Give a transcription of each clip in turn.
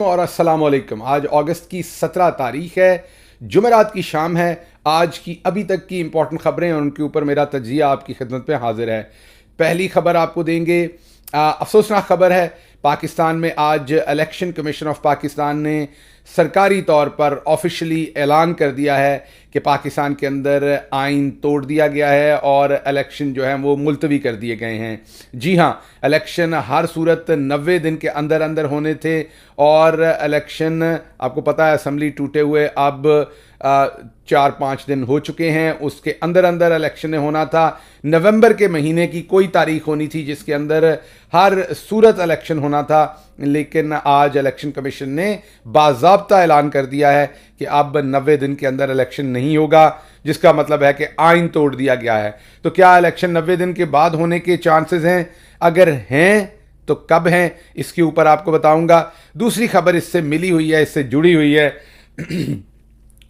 और अस्सलाम वालेकुम। आज अगस्त की 17 तारीख है, जुमेरात की शाम है। आज की अभी तक की इंपॉर्टेंट खबरें और उनके ऊपर मेरा तजिया आपकी खिदमत में हाजिर है। पहली खबर आपको देंगे, अफसोसनाक खबर है। पाकिस्तान में आज इलेक्शन कमीशन ऑफ पाकिस्तान ने सरकारी तौर पर ऑफिशियली ऐलान कर दिया है कि पाकिस्तान के अंदर आइन तोड़ दिया गया है और इलेक्शन जो है वो मुलतवी कर दिए गए हैं। जी हाँ, इलेक्शन हर सूरत 90 दिन के अंदर अंदर होने थे और इलेक्शन आपको पता है असम्बली टूटे हुए अब 4-5 दिन हो चुके हैं। उसके अंदर अंदर इलेक्शन होना था। नवंबर के महीने की कोई तारीख होनी थी जिसके अंदर हर सूरत इलेक्शन होना था, लेकिन आज इलेक्शन कमीशन ने बाज़ाब्ता ऐलान कर दिया है कि अब 90 दिन के अंदर इलेक्शन नहीं होगा, जिसका मतलब है कि आइन तोड़ दिया गया है। तो क्या इलेक्शन 90 दिन के बाद होने के चांसेस हैं? अगर हैं तो कब हैं, इसके ऊपर आपको बताऊंगा। दूसरी खबर इससे मिली हुई है, इससे जुड़ी हुई है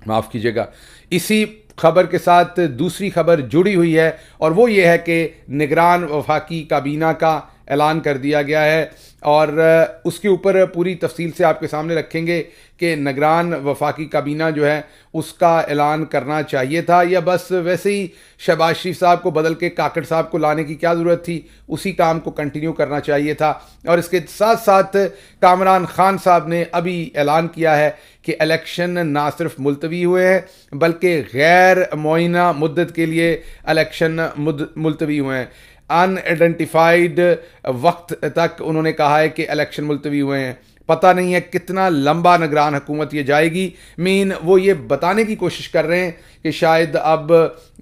माफ़ कीजिएगा, इसी खबर के साथ दूसरी खबर जुड़ी हुई है और वो ये है कि निगरान वफाकी काबीना का ऐलान कर दिया गया है और उसके ऊपर पूरी तफसील से आपके सामने रखेंगे कि निगरान वफाकी काबीना जो है उसका ऐलान करना चाहिए था या बस वैसे ही शहबाज शरीफ साहब को बदल के काकड़ साहब को लाने की क्या ज़रूरत थी, उसी काम को कंटिन्यू करना चाहिए था। और इसके साथ साथ कामरान खान साहब ने अभी ऐलान किया है कि इलेक्शन ना सिर्फ मुलतवी हुए हैं बल्कि गैर मुअय्यना मुद्दत के लिए इलेक्शन मुलतवी हुए हैं। अनआइडेंटिफाइड वक्त तक उन्होंने कहा है कि इलेक्शन मुलतवी हुए हैं। पता नहीं है कितना लंबा निगरान हुकूमत ये जाएगी। वो ये बताने की कोशिश कर रहे हैं कि शायद अब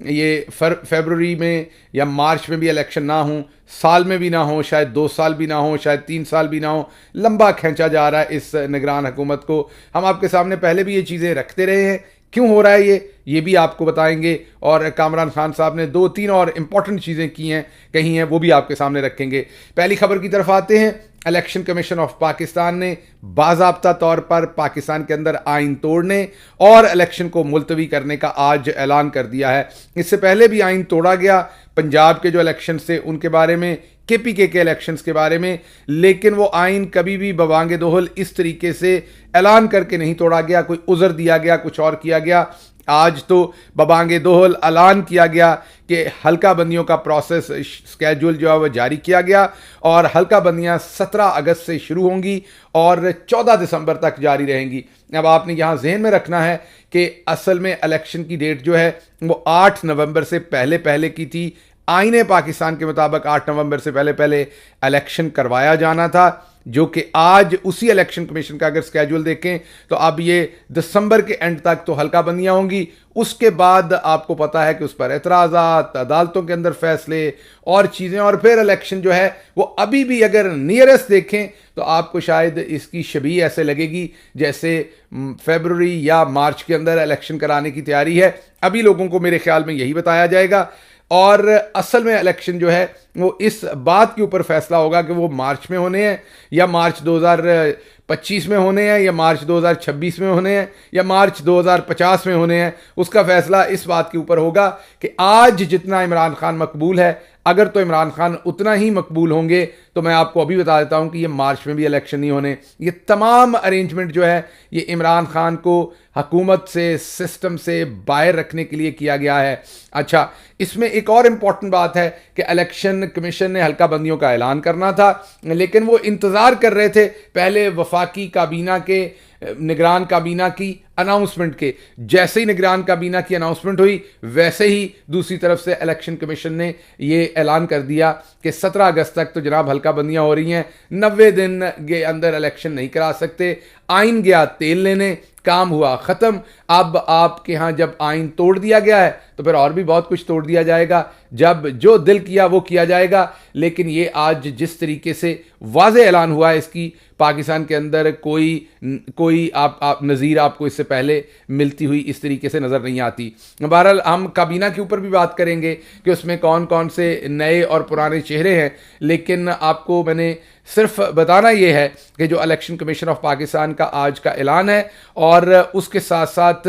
ये फरवरी में या मार्च में भी इलेक्शन ना हो, साल में भी ना हो, शायद 2 साल भी ना हो, शायद 3 साल भी ना हो। लंबा खींचा जा रहा है इस निगरान हुकूमत को। हम आपके सामने पहले भी ये चीज़ें रखते रहे हैं, क्यों हो रहा है ये भी आपको बताएंगे। और कामरान खान साहब ने 2-3 और इम्पॉर्टेंट चीज़ें की हैं, कही हैं, वो भी आपके सामने रखेंगे। पहली खबर की तरफ आते हैं। इलेक्शन कमीशन ऑफ पाकिस्तान ने बाज़ाब्ता तौर पर पाकिस्तान के अंदर आइन तोड़ने और इलेक्शन को मुलतवी करने का आज ऐलान कर दिया है। इससे पहले भी आइन तोड़ा गया पंजाब के जो इलेक्शन थे उनके बारे में, KPK के इलेक्शंस के बारे में, लेकिन वो आइन कभी भी बवांगे दोहल इस तरीके से ऐलान करके नहीं तोड़ा गया। कोई उज़र दिया गया, कुछ और किया गया। आज तो बबांगे दोहल ऐलान किया गया कि हल्का बंदियों का प्रोसेस स्केड्यूल जो है वह जारी किया गया और हल्का बंदियाँ 17 अगस्त से शुरू होंगी और 14 दिसंबर तक जारी रहेंगी। अब आपने यहाँ जहन में रखना है कि असल में इलेक्शन की डेट जो है वो 8 नवंबर से पहले पहले की थी। आईने पाकिस्तान के मुताबिक 8 नवंबर से पहले पहले इलेक्शन करवाया जाना था, जो कि आज उसी इलेक्शन कमीशन का अगर स्केड्यूल देखें तो अब ये दिसंबर के एंड तक तो हल्का बंदियाँ होंगी। उसके बाद आपको पता है कि उस पर एतराज़ात, अदालतों के अंदर फैसले और चीज़ें, और फिर इलेक्शन जो है वो अभी भी अगर नियरेस्ट देखें तो आपको शायद इसकी शबीह ऐसे लगेगी जैसे फरवरी या मार्च के अंदर इलेक्शन कराने की तैयारी है। अभी लोगों को मेरे ख्याल में यही बताया जाएगा और असल में इलेक्शन जो है वो इस बात के ऊपर फैसला होगा कि वो मार्च में होने हैं या मार्च 2025 में होने हैं या मार्च 2026 में होने हैं या मार्च 2050 में होने हैं। उसका फैसला इस बात के ऊपर होगा कि आज जितना इमरान खान मकबूल है, अगर तो इमरान खान उतना ही मकबूल होंगे तो मैं आपको अभी बता देता हूं कि ये मार्च में भी इलेक्शन नहीं होने। ये तमाम अरेंजमेंट जो है ये इमरान खान को हुकूमत से, सिस्टम से बाहर रखने के लिए किया गया है। अच्छा, इसमें एक और इम्पॉर्टेंट बात है कि इलेक्शन कमीशन ने हल्का बंदियों का ऐलान करना था, लेकिन वो इंतज़ार कर रहे थे पहले वफाकी काबीना के, निगरान काबीना की अनाउंसमेंट के। जैसे ही निगरान काबीना की अनाउंसमेंट हुई वैसे ही दूसरी तरफ से इलेक्शन कमीशन ने ये ऐलान कर दिया कि 17 अगस्त तक तो जनाब हल्का बंदियाँ हो रही हैं, 90 दिन के अंदर इलेक्शन नहीं करा सकते। आइन गया तेल लेने, काम हुआ ख़त्म। अब आपके यहाँ जब आइन तोड़ दिया गया है तो फिर और भी बहुत कुछ तोड़ दिया जाएगा। जब जो दिल किया वो किया जाएगा। लेकिन ये आज जिस तरीके से वाज़े ऐलान हुआ है इसकी, पाकिस्तान के अंदर कोई आप नज़ीर आपको इससे पहले मिलती हुई इस तरीके से नज़र नहीं आती। बहरहाल हम काबीना के ऊपर भी बात करेंगे कि उसमें कौन कौन से नए और पुराने चेहरे हैं, लेकिन आपको मैंने सिर्फ बताना ये है कि जो इलेक्शन कमीशन ऑफ पाकिस्तान का आज का ऐलान है और उसके साथ साथ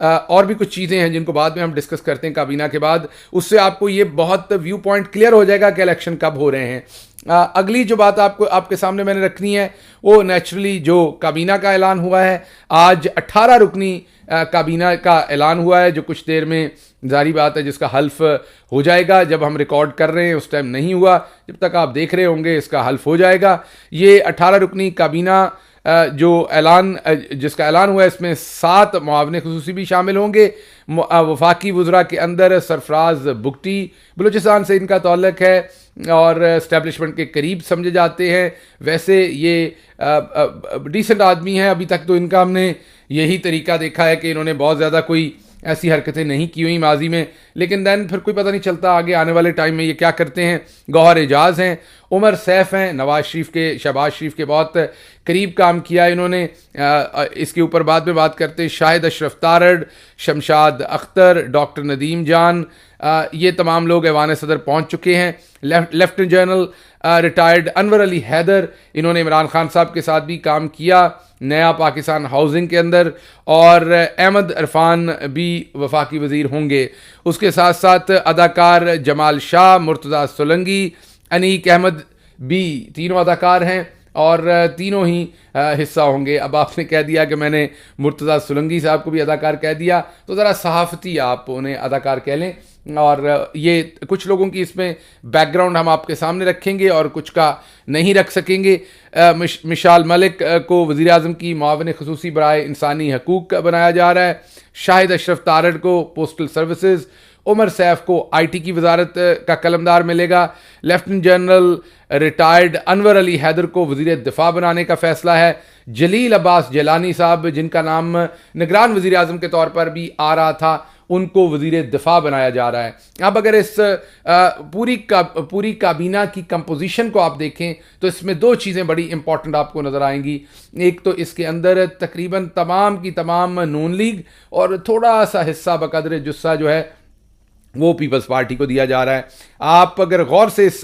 और भी कुछ चीज़ें हैं जिनको बाद में हम डिस्कस करते हैं काबीना के बाद, उससे आपको ये बहुत व्यू पॉइंट क्लियर हो जाएगा कि इलेक्शन कब हो रहे हैं। अगली जो बात आपको आपके सामने मैंने रखनी है वो नेचुरली जो काबीना का ऐलान हुआ है। आज 18 रुकनी काबीना का ऐलान हुआ है जो कुछ देर में जारी बात है जिसका हल्फ हो जाएगा। जब हम रिकॉर्ड कर रहे हैं उस टाइम नहीं हुआ, जब तक आप देख रहे होंगे इसका हल्फ हो जाएगा। ये 18 रुकनी काबीना जो ऐलान जिसका ऐलान हुआ है इसमें 7 मुआवने खुसूसी भी शामिल होंगे। वफाकी वज़रा के अंदर सरफराज बुगटी बलूचिस्तान से इनका ताल्लुक है और इस्टेब्लिशमेंट के करीब समझे जाते हैं। वैसे ये डिसेंट आदमी हैं, अभी तक तो इनका हमने यही तरीका देखा है कि इन्होंने बहुत ज़्यादा कोई ऐसी हरकतें नहीं की हुई माजी में, लेकिन दैन फिर कोई पता नहीं चलता आगे आने वाले टाइम में ये क्या करते हैं। गौहर एजाज हैं, उमर सैफ हैं, नवाज शरीफ के शहबाज शरीफ के बहुत करीब काम किया इन्होंने। इसके ऊपर बाद में बात करते हैं। शाहिद अशरफ तारड़, शमशाद अख्तर, डॉक्टर नदीम जान, ये तमाम लोग ऐवान सदर पहुंच चुके हैं। Lieutenant general retired Anwar Ali Haider, इन्होंने इमरान खान साहब के साथ भी काम किया नया पाकिस्तान हाउसिंग के अंदर, और अहमद इरफान भी वफाकी वज़ीर होंगे। उसके साथ साथ अदाकार जमाल शाह, मुर्तज़ा सोलंगी, अनीक अहमद भी तीनों अदाकार हैं और तीनों ही हिस्सा होंगे। अब आपने कह दिया कि मैंने मुर्तज़ा सोलंगी साहब को भी अदाकार कह दिया, तो ज़रा सहाफ़ती आप उन्हें अदाकार कह लें। और ये कुछ लोगों की इसमें बैकग्राउंड हम आपके सामने रखेंगे और कुछ का नहीं रख सकेंगे। मिशाल मलिक को वज़ीर आज़म की मुआविन ख़ुसूसी बराए इंसानी हकूक़ बनाया जा रहा है। शाहिद अशरफ तारड़ को पोस्टल सर्विसेज, उमर सैफ को IT की वजारत का कलमदार मिलेगा। Lieutenant general retired Anwar Ali Haider को वज़ीर दिफा बनाने का फैसला है। जलील अब्बास जिलानी साहब, जिनका नाम निगरान वज़ीर आज़म के तौर पर भी आ रहा था, उनको वज़ीर दिफा बनाया जा रहा है। अब अगर इस पूरी काबीना की कंपोजिशन को आप देखें तो इसमें 2 चीज़ें बड़ी इंपॉर्टेंट आपको नज़र आएंगी। एक तो इसके अंदर तकरीबन तमाम की तमाम नून लीग और थोड़ा सा हिस्सा बकदर जुस्सा जो है वो पीपल्स पार्टी को दिया जा रहा है। आप अगर गौर से इस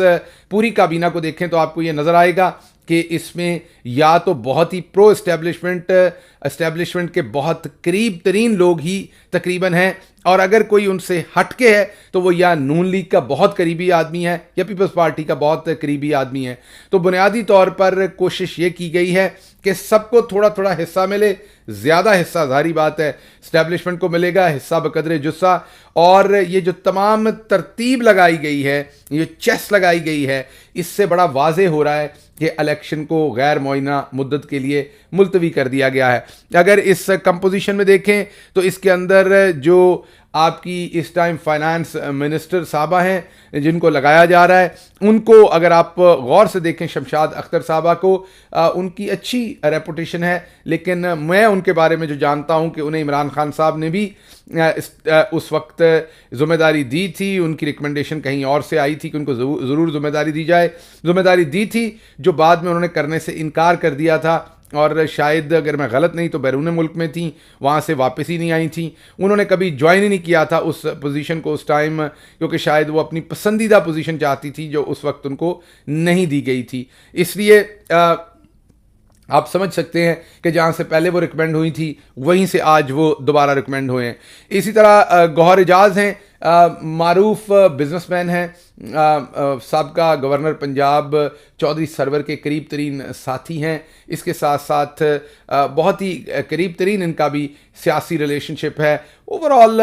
पूरी काबीना को देखें तो आपको ये नज़र आएगा कि इसमें या तो बहुत ही प्रो एस्टेब्लिशमेंट के बहुत करीब तरीन लोग ही तकरीबन हैं, और अगर कोई उनसे हटके है तो वो या नून लीग का बहुत करीबी आदमी है या पीपल्स पार्टी का बहुत करीबी आदमी है। तो बुनियादी तौर पर कोशिश ये की गई है कि सबको थोड़ा थोड़ा हिस्सा मिले। ज़्यादा हिस्सा जारी बात है इस्टेब्लिशमेंट को मिलेगा, हिस्सा बकदरे जुस्सा। और ये जो तमाम तरतीब लगाई गई है, ये चेस लगाई गई है, इससे बड़ा वाज़े हो रहा है कि इलेक्शन को गैर मुअय्यना मुद्दत के लिए मुलतवी कर दिया गया है। अगर इस कंपोजिशन में देखें तो इसके अंदर जो आपकी इस टाइम फाइनेंस मिनिस्टर साहबा हैं जिनको लगाया जा रहा है, उनको अगर आप गौर से देखें, शमशाद अख्तर साहबा को, उनकी अच्छी रेपुटेशन है, लेकिन मैं उनके बारे में जो जानता हूं कि उन्हें इमरान खान साहब ने भी उस वक्त ज़िम्मेदारी दी थी, उनकी रिकमेंडेशन कहीं और से आई थी कि उनको ज़रूर ज़िम्मेदारी दी जाए, ज़िम्मेदारी दी थी जो बाद में उन्होंने करने से इनकार कर दिया था। और शायद अगर मैं गलत नहीं तो बैरून मुल्क में थी, वहाँ से वापस ही नहीं आई थी। उन्होंने कभी ज्वाइन ही नहीं किया था उस पोजीशन को उस टाइम, क्योंकि शायद वो अपनी पसंदीदा पोजीशन चाहती थी जो उस वक्त उनको नहीं दी गई थी। इसलिए आप समझ सकते हैं कि जहाँ से पहले वो रिकमेंड हुई थी वहीं से आज वो दोबारा रिकमेंड हुए हैं। इसी तरह गौहर एजाज हैं, मारूफ बिजनेसमैन हैं, साबका गवर्नर पंजाब चौधरी सरवर के करीब तरीन साथी हैं। इसके साथ साथ बहुत ही करीब तरीन इनका भी सियासी रिलेशनशिप है। ओवरऑल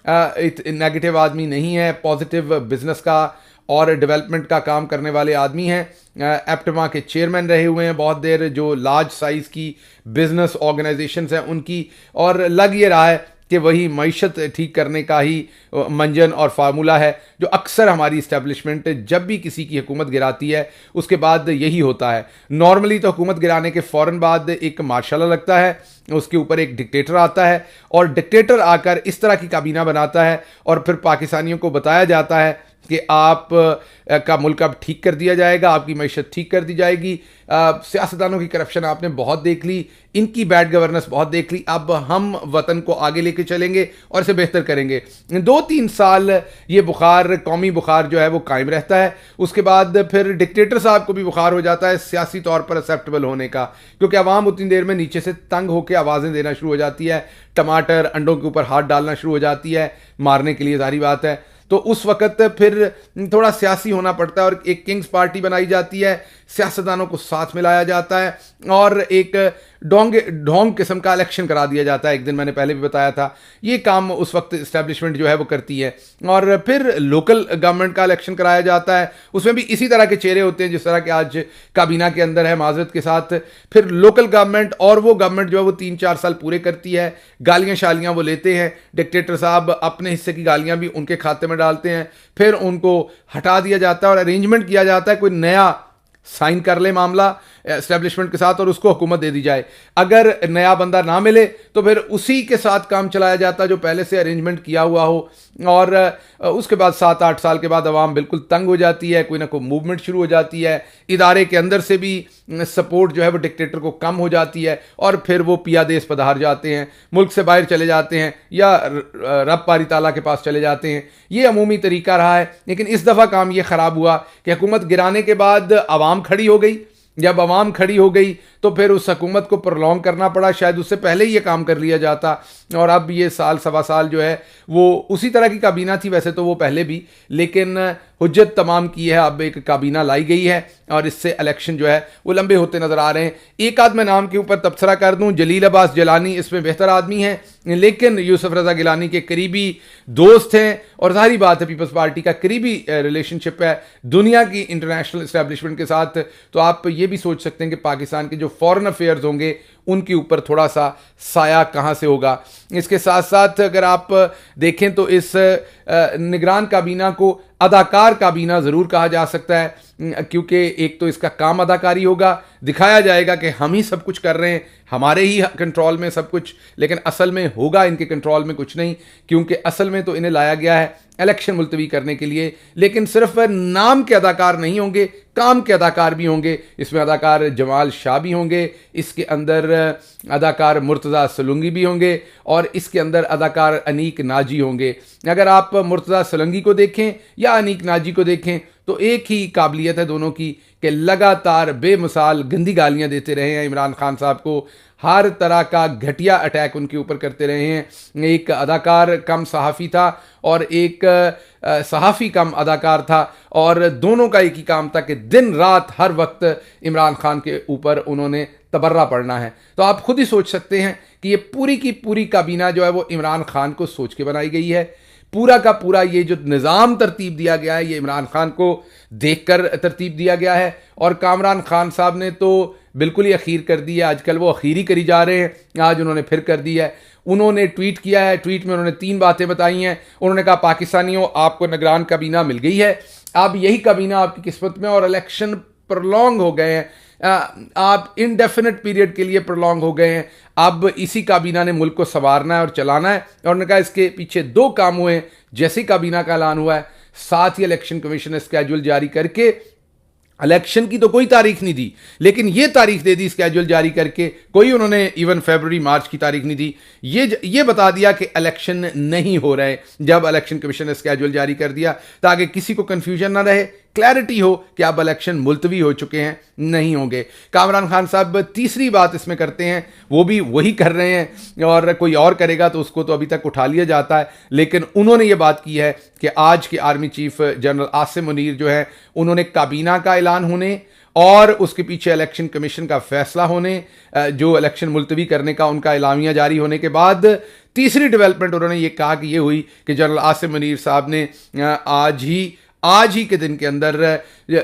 नेगेटिव आदमी नहीं है, पॉजिटिव बिजनेस का और डेवलपमेंट का काम करने वाले आदमी हैं। एप्टमा के चेयरमैन रहे हुए हैं बहुत देर, जो लार्ज साइज़ की बिजनेस ऑर्गेनाइजेशंस हैं उनकी, और लग ये रहा है कि वही मईशत ठीक करने का ही मंजन और फार्मूला है जो अक्सर हमारी इस्टेब्लिशमेंट जब भी किसी की हुकूमत गिराती है उसके बाद यही होता है। नॉर्मली तो हुकूमत गिराने के फ़ौरन बाद एक मार्शल लगता है, उसके ऊपर एक डिक्टेटर आता है और डिक्टेटर आकर इस तरह की काबीना बनाता है और फिर पाकिस्तानियों को बताया जाता है कि आप का मुल्क अब ठीक कर दिया जाएगा, आपकी मईशत ठीक कर दी जाएगी। सियासतदानों की करप्शन आपने बहुत देख ली, इनकी बैड गवर्नेंस बहुत देख ली, अब हम वतन को आगे लेके चलेंगे और इसे बेहतर करेंगे। 2-3 साल ये बुखार, कौमी बुखार जो है वो कायम रहता है, उसके बाद फिर डिक्टेटर साहब को भी बुखार हो जाता है सियासी तौर पर एक्सेप्टेबल होने का, क्योंकि अवाम उतनी देर में नीचे से तंग होकर आवाज़ें देना शुरू हो जाती है, टमाटर अंडों के ऊपर हाथ डालना शुरू हो जाती है मारने के लिए, जारी बात है। तो उस वक्त फिर थोड़ा सियासी होना पड़ता है और एक किंग्स पार्टी बनाई जाती है, सियासतदानों को साथ मिलाया जाता है और एक ढोंग किस्म का इलेक्शन करा दिया जाता है। एक दिन मैंने पहले भी बताया था, ये काम उस वक्त इस्टेब्लिशमेंट जो है वो करती है। और फिर लोकल गवर्नमेंट का इलेक्शन कराया जाता है, उसमें भी इसी तरह के चेहरे होते हैं जिस तरह के आज काबीना के अंदर है, माजरत के साथ। फिर लोकल गवर्नमेंट, और वो गवर्नमेंट जो है वो 3-4 साल पूरे करती है, गालियां शालियां वो लेते हैं, डिक्टेटर साहब अपने हिस्से की गालियां भी उनके खाते में डालते हैं, फिर उनको हटा दिया जाता है और अरेंजमेंट किया जाता है कोई नया साइन कर ले मामला एस्टेब्लिशमेंट के साथ और उसको हुकूमत दे दी जाए। अगर नया बंदा ना मिले तो फिर उसी के साथ काम चलाया जाता है जो पहले से अरेंजमेंट किया हुआ हो। और उसके बाद 7-8 साल के बाद अवाम बिल्कुल तंग हो जाती है, कोई ना कोई मूवमेंट शुरू हो जाती है, इदारे के अंदर से भी सपोर्ट जो है वो डिक्टेटर को कम हो जाती है और फिर वो पियादेस पधार जाते हैं, मुल्क से बाहर चले जाते हैं या रब पारी ताला के पास चले जाते हैं। ये अमूमी तरीका रहा है। लेकिन इस दफ़ा काम ये ख़राब हुआ कि हुकूमत गिराने के बाद अवाम खड़ी हो गई। जब अवाम खड़ी हो गई तो फिर उस हुकूमत को प्रोलॉन्ग करना पड़ा, शायद उससे पहले ही ये काम कर लिया जाता। और अब ये साल सवा साल जो है वो उसी तरह की काबीना थी वैसे तो वो पहले भी, लेकिन हुज्जत तमाम की है, अब एक काबीना लाई गई है और इससे इलेक्शन जो है वो लंबे होते नजर आ रहे हैं। एक आध मैं नाम के ऊपर तबसरा कर दूं, जलील अब्बास जिलानी इसमें बेहतर आदमी है, लेकिन यूसुफ रजा गिलानी के करीबी दोस्त हैं और जाहिर बात है पीपल्स पार्टी का करीबी रिलेशनशिप है दुनिया की इंटरनेशनल इस्टेब्लिशमेंट के साथ। तो आप ये भी सोच सकते हैं कि पाकिस्तान के जो फॉरेन अफेयर्स होंगे उनके ऊपर थोड़ा सा साया कहाँ से होगा। इसके साथ साथ अगर आप देखें तो इस निगरान काबीना को अदाकार काबीना ज़रूर कहा जा सकता है, क्योंकि एक तो इसका काम अदाकारी होगा, दिखाया जाएगा कि हम ही सब कुछ कर रहे हैं, हमारे ही कंट्रोल में सब कुछ, लेकिन असल में होगा इनके कंट्रोल में कुछ नहीं, क्योंकि असल में तो इन्हें लाया गया है इलेक्शन मुलतवी करने के लिए। लेकिन सिर्फ नाम के अदाकार नहीं होंगे, काम के अदाकार भी होंगे। इसमें अदाकार जमाल शाह भी होंगे, इसके अंदर अदाकार मुर्तज़ा सोलंकी भी होंगे और इसके अंदर अदाकार अनीक नाजी होंगे। अगर आप मुर्तज़ा सोलंकी को देखें या अनीक नाजी को देखें तो एक ही काबिलियत है दोनों की कि लगातार बेमिसाल गंदी गालियां देते रहे हैं इमरान खान साहब को, हर तरह का घटिया अटैक उनके ऊपर करते रहे हैं। एक अदाकार कम सहाफ़ी था और एक सहाफ़ी कम अदाकार था और दोनों का एक ही काम था कि दिन रात हर वक्त इमरान खान के ऊपर उन्होंने तबर्रा पड़ना है। तो आप खुद ही सोच सकते हैं कि ये पूरी की पूरी काबीना जो है वो इमरान खान को सोच के बनाई गई है। पूरा का पूरा ये जो निज़ाम तरतीब दिया गया है ये इमरान खान को देखकर तरतीब दिया गया है। और कामरान खान साहब ने तो बिल्कुल ही अखीर कर दी है, आजकल वो अखीरी करी जा रहे हैं, आज उन्होंने फिर कर दी है। उन्होंने ट्वीट किया है, ट्वीट में उन्होंने 3 बातें बताई हैं। उन्होंने कहा पाकिस्तानियों आपको निगरान काबीना मिल गई है, अब यही काबीना आपकी किस्मत में, और इलेक्शन प्रोलॉन्ग हो गए हैं, आप इनडेफिनेट पीरियड के लिए प्रोलॉन्ग हो गए हैं, अब इसी काबीना ने मुल्क को संवारना है और चलाना है। और उन्होंने कहा इसके पीछे 2 काम हुए हैं, जैसे ही काबीना का ऐलान हुआ है साथ ही इलेक्शन कमीशन ने स्केड्यूल जारी करके, इलेक्शन की तो कोई तारीख नहीं दी लेकिन ये तारीख दे दी स्केड्यूल जारी करके, कोई उन्होंने इवन फरवरी मार्च की तारीख नहीं दी, ये बता दिया कि इलेक्शन नहीं हो रहे जब इलेक्शन कमीशन ने स्केड्यूल जारी कर दिया, ताकि किसी को कंफ्यूजन ना रहे, क्लैरिटी हो कि अब इलेक्शन मुलतवी हो चुके हैं, नहीं होंगे। कामरान खान साहब तीसरी बात इसमें करते हैं, वो भी वही कर रहे हैं और कोई और करेगा तो उसको तो अभी तक उठा लिया जाता है, लेकिन उन्होंने ये बात की है कि आज के army chief general Asim Munir जो है उन्होंने काबीना का ऐलान होने और उसके पीछे इलेक्शन कमीशन का फैसला होने, जो इलेक्शन मुलतवी करने का उनका एलामिया जारी होने के बाद तीसरी डेवलपमेंट उन्होंने ये कहा कि ये हुई कि जनरल आसिम मुनीर साहब ने आज ही के दिन के अंदर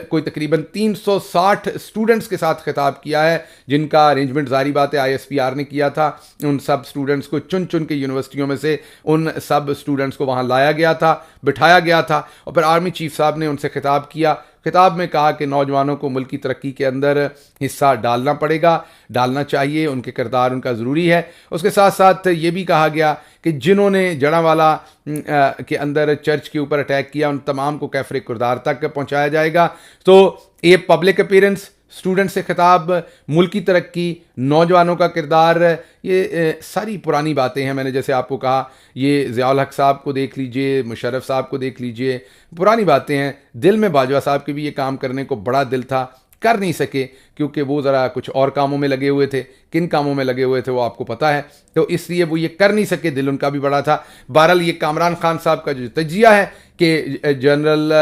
कोई तकरीबन 360 स्टूडेंट्स के साथ खिताब किया है, जिनका अरेंजमेंट जारी बात है ISPR ने किया था। उन सब स्टूडेंट्स को चुन चुन के यूनिवर्सिटियों में से उन सब स्टूडेंट्स को वहाँ लाया गया था, बिठाया गया था और फिर आर्मी चीफ साहब ने उनसे खिताब किया। खिताब में कहा कि नौजवानों को मुल्क की तरक्की के अंदर हिस्सा डालना पड़ेगा, डालना चाहिए, उनके किरदार उनका ज़रूरी है। उसके साथ साथ ये भी कहा गया कि जिन्होंने जड़ांवाला के अंदर चर्च के ऊपर अटैक किया उन तमाम को कैफरे किरदार तक पहुंचाया जाएगा। तो ये पब्लिक अपीयरेंस, स्टूडेंट से खिताब, मुल्क की तरक्की, नौजवानों का किरदार, ये सारी पुरानी बातें हैं। मैंने जैसे आपको कहा, ये ज़ियाउल हक साहब को देख लीजिए, मुशर्रफ साहब को देख लीजिए, पुरानी बातें हैं। दिल में बाजवा साहब के भी ये काम करने को बड़ा दिल था, कर नहीं सके क्योंकि वो ज़रा कुछ और कामों में लगे हुए थे। किन कामों में लगे हुए थे वो आपको पता है, तो इसलिए वो ये कर नहीं सके, दिल उनका भी बड़ा था। बहरहाल ये कामरान खान साहब का जो तजिया है कि जनरल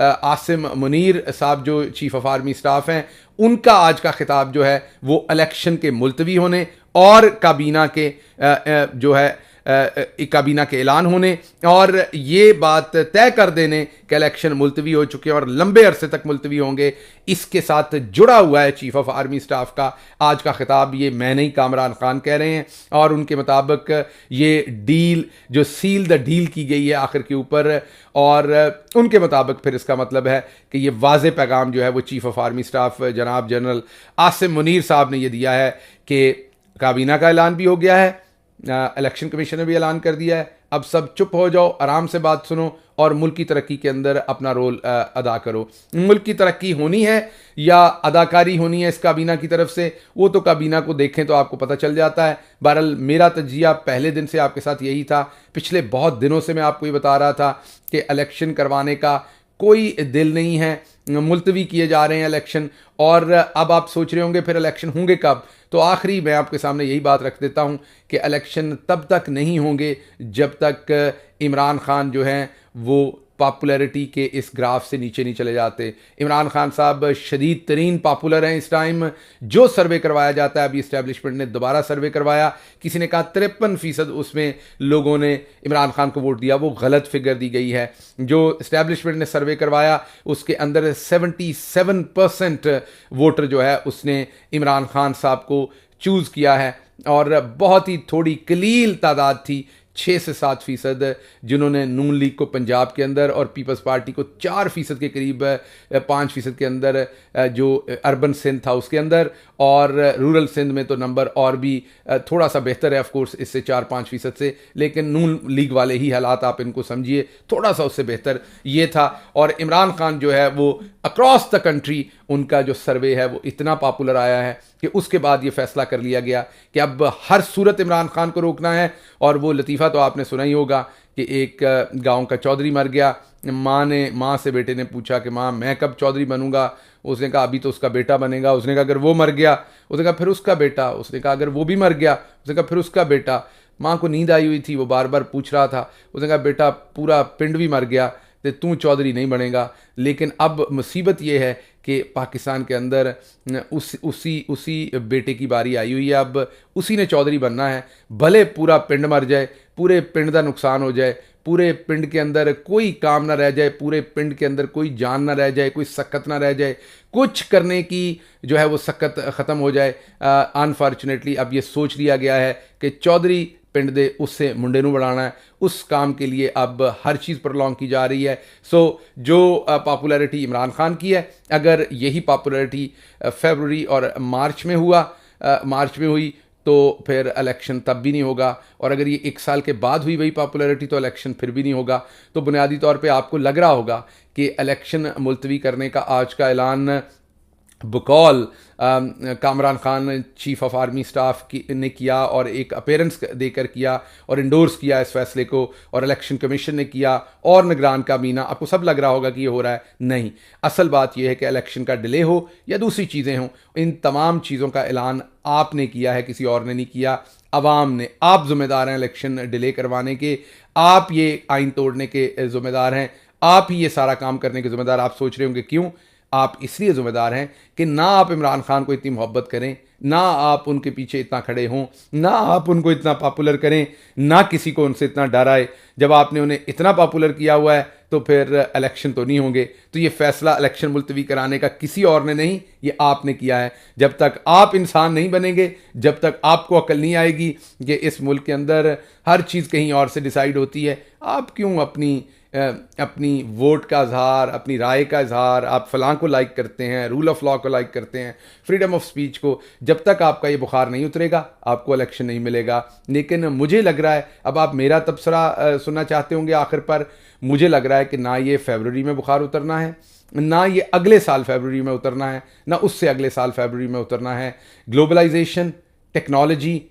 आसिम मुनीर साहब जो चीफ ऑफ आर्मी स्टाफ हैं, उनका आज का खिताब जो है वो इलेक्शन के मुलतवी होने और काबीना के जो है काबीना के ऐलान होने और ये बात तय कर देने कि इलेक्शन मुलतवी हो चुके हैं और लंबे अरसे तक मुलतवी होंगे, इसके साथ जुड़ा हुआ है चीफ ऑफ आर्मी स्टाफ का आज का खिताब। ये मैं नहीं, कामरान खान कह रहे हैं और उनके मुताबिक ये डील जो सील द डील की गई है आखिर के ऊपर, और उनके मुताबिक फिर इसका मतलब है कि ये वाज़े पैगाम जो है वो चीफ ऑफ आर्मी स्टाफ जनाब जनरल आसिम मुनीर साहब ने ये दिया है कि काबीना का ऐलान भी हो गया है, इलेक्शन कमीशन ने भी ऐलान कर दिया है, अब सब चुप हो जाओ, आराम से बात सुनो और मुल्क की तरक्की के अंदर अपना रोल अदा करो। मुल्क की तरक्की होनी है या अदाकारी होनी है इस काबीना की तरफ से, वो तो काबीना को देखें तो आपको पता चल जाता है। बहरहाल मेरा तजिया पहले दिन से आपके साथ यही था, पिछले बहुत दिनों से मैं आपको ये बता रहा था कि इलेक्शन करवाने का कोई दिल नहीं है, मुलतवी किए जा रहे हैं इलेक्शन। और अब आप सोच रहे होंगे फिर इलेक्शन होंगे कब, तो आखिरी मैं आपके सामने यही बात रख देता हूं कि इलेक्शन तब तक नहीं होंगे जब तक इमरान खान जो हैं वो पॉपुलैरिटी के इस ग्राफ से नीचे नहीं चले जाते। इमरान खान साहब शदीद तरीन पॉपुलर हैं इस टाइम। जो सर्वे करवाया जाता है, अभी इस्टेब्लिशमेंट ने दोबारा सर्वे करवाया, किसी ने कहा 53% उसमें लोगों ने इमरान खान को वोट दिया, वो गलत फिगर दी गई है। जो इस्टेब्लिशमेंट ने सर्वे करवाया उसके अंदर 77% वोटर जो है उसने इमरान खान साहब को चूज़ किया है और बहुत ही थोड़ी कलील तादाद थी 6 से 7% जिन्होंने नून लीग को पंजाब के अंदर और पीपल्स पार्टी को 4% के करीब 5% के अंदर जो अर्बन सिंध था उसके अंदर, और रूरल सिंध में तो नंबर और भी थोड़ा सा बेहतर है ऑफ कोर्स इससे 4-5% से, लेकिन नून लीग वाले ही हालात आप इनको समझिए, थोड़ा सा उससे बेहतर ये था। और इमरान खान जो है वो अक्रॉस द कंट्री उनका जो सर्वे है वो इतना पॉपुलर आया है कि उसके बाद ये फैसला कर लिया गया कि अब हर सूरत इमरान खान को रोकना है। और वो लतीफ़ा तो आपने सुना ही होगा कि एक गांव का चौधरी मर गया, माँ से बेटे ने पूछा कि माँ मैं कब चौधरी बनूंगा, उसने कहा अभी तो उसका बेटा बनेगा। उसने कहा अगर वो मर गया, उसने कहा फिर उसका बेटा, उसने कहा अगर वो भी मर गया, उसने कहा फिर उसका बेटा। माँ को नींद आई हुई थी, वो बार बार पूछ रहा था, उसने कहा बेटा पूरा पिंड भी मर गया तो तू चौधरी नहीं बनेगा। लेकिन अब मुसीबत ये है कि पाकिस्तान के अंदर उसी बेटे की बारी आई हुई है, अब उसी ने चौधरी बनना है, भले पूरा पिंड मर जाए, पूरे पिंड का नुकसान हो जाए, पूरे पिंड के अंदर कोई काम ना रह जाए, पूरे पिंड के अंदर कोई जान ना रह जाए, कोई सक्कत ना रह जाए, कुछ करने की जो है वो सक्कत ख़त्म हो जाए। अनफॉर्चुनेटली अब ये सोच लिया गया है कि चौधरी पिंड दे उससे मुंडे नूं बढ़ाना है, उस काम के लिए अब हर चीज़ प्रलॉन्ग की जा रही है। सो जो पॉपुलैरिटी इमरान खान की है, अगर यही पॉपुलैरिटी फरवरी और मार्च में हुई तो फिर इलेक्शन तब भी नहीं होगा, और अगर ये 1 साल के बाद हुई वही पॉपुलैरिटी तो इलेक्शन फिर भी नहीं होगा। तो बुनियादी तौर पे आपको लग रहा होगा कि इलेक्शन मुलतवी करने का आज का ऐलान बकौल Kamran Khan chief of army staff ने किया और एक अपीयरेंस देकर किया और इंडोर्स किया इस फैसले को, और इलेक्शन कमीशन ने किया और निगरान काबीना, आपको सब लग रहा होगा कि ये हो रहा है। नहीं, असल बात यह है कि इलेक्शन का डिले हो या दूसरी चीज़ें हों, इन तमाम चीज़ों का ऐलान आपने किया है, किसी और ने नहीं किया, अवाम ने। आप ज़िम्मेदार हैं इलेक्शन डिले करवाने के, आप ये आइन तोड़ने के ज़िम्मेदार हैं, आप ही ये सारा काम करने के ज़िम्मेदार। आप सोच रहे होंगे क्यों? आप इसलिए ज़िम्मेदार हैं कि ना आप इमरान खान को इतनी मोहब्बत करें, ना आप उनके पीछे इतना खड़े हों, ना आप उनको इतना पॉपुलर करें, ना किसी को उनसे इतना डर आए। जब आपने उन्हें इतना पॉपुलर किया हुआ है तो फिर इलेक्शन तो नहीं होंगे। तो ये फैसला इलेक्शन मुलतवी कराने का किसी और ने नहीं, ये आपने किया है। जब तक आप इंसान नहीं बनेंगे, जब तक आपको अकल नहीं आएगी कि इस मुल्क के अंदर हर चीज़ कहीं और से डिसाइड होती है, आप क्यों अपनी वोट का इजहार, अपनी राय का इजहार, आप फलां को लाइक करते हैं, रूल ऑफ लॉ को लाइक करते हैं, फ्रीडम ऑफ स्पीच को, जब तक आपका ये बुखार नहीं उतरेगा आपको इलेक्शन नहीं मिलेगा। लेकिन मुझे लग रहा है, अब आप मेरा तबसरा सुनना चाहते होंगे आखिर पर, मुझे लग रहा है कि ना ये फरवरी में बुखार उतरना है, ना ये अगले साल फरवरी में उतरना है, ना उससे अगले साल फरवरी में उतरना है। ग्लोबलाइजेशन, टेक्नोलॉजी,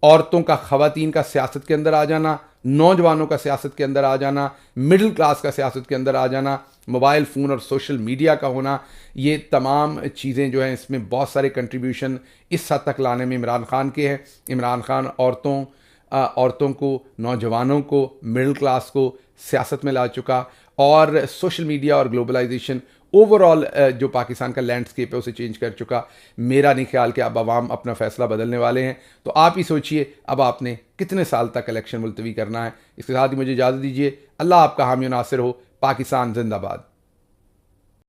औरतों का, ख़वातीन का सियासत के अंदर आ जाना, नौजवानों का सियासत के अंदर आ जाना, मिडिल क्लास का सियासत के अंदर आ जाना, मोबाइल फ़ोन और सोशल मीडिया का होना, ये तमाम चीज़ें जो हैं इसमें बहुत सारे कंट्रीब्यूशन इस हद तक लाने में इमरान खान के हैं। इमरान खान औरतों को, नौजवानों को, मिडिल क्लास को सियासत में ला चुका, और सोशल मीडिया और ग्लोबलाइजेशन ओवरऑल जो पाकिस्तान का लैंडस्केप है उसे चेंज कर चुका। मेरा नहीं ख्याल कि अब आवाम अपना फैसला बदलने वाले हैं। तो आप ही सोचिए अब आपने कितने साल तक इलेक्शन मुलतवी करना है। इसके साथ ही मुझे इजाज़त दीजिए। अल्लाह आपका हामी नासिर हो। पाकिस्तान जिंदाबाद।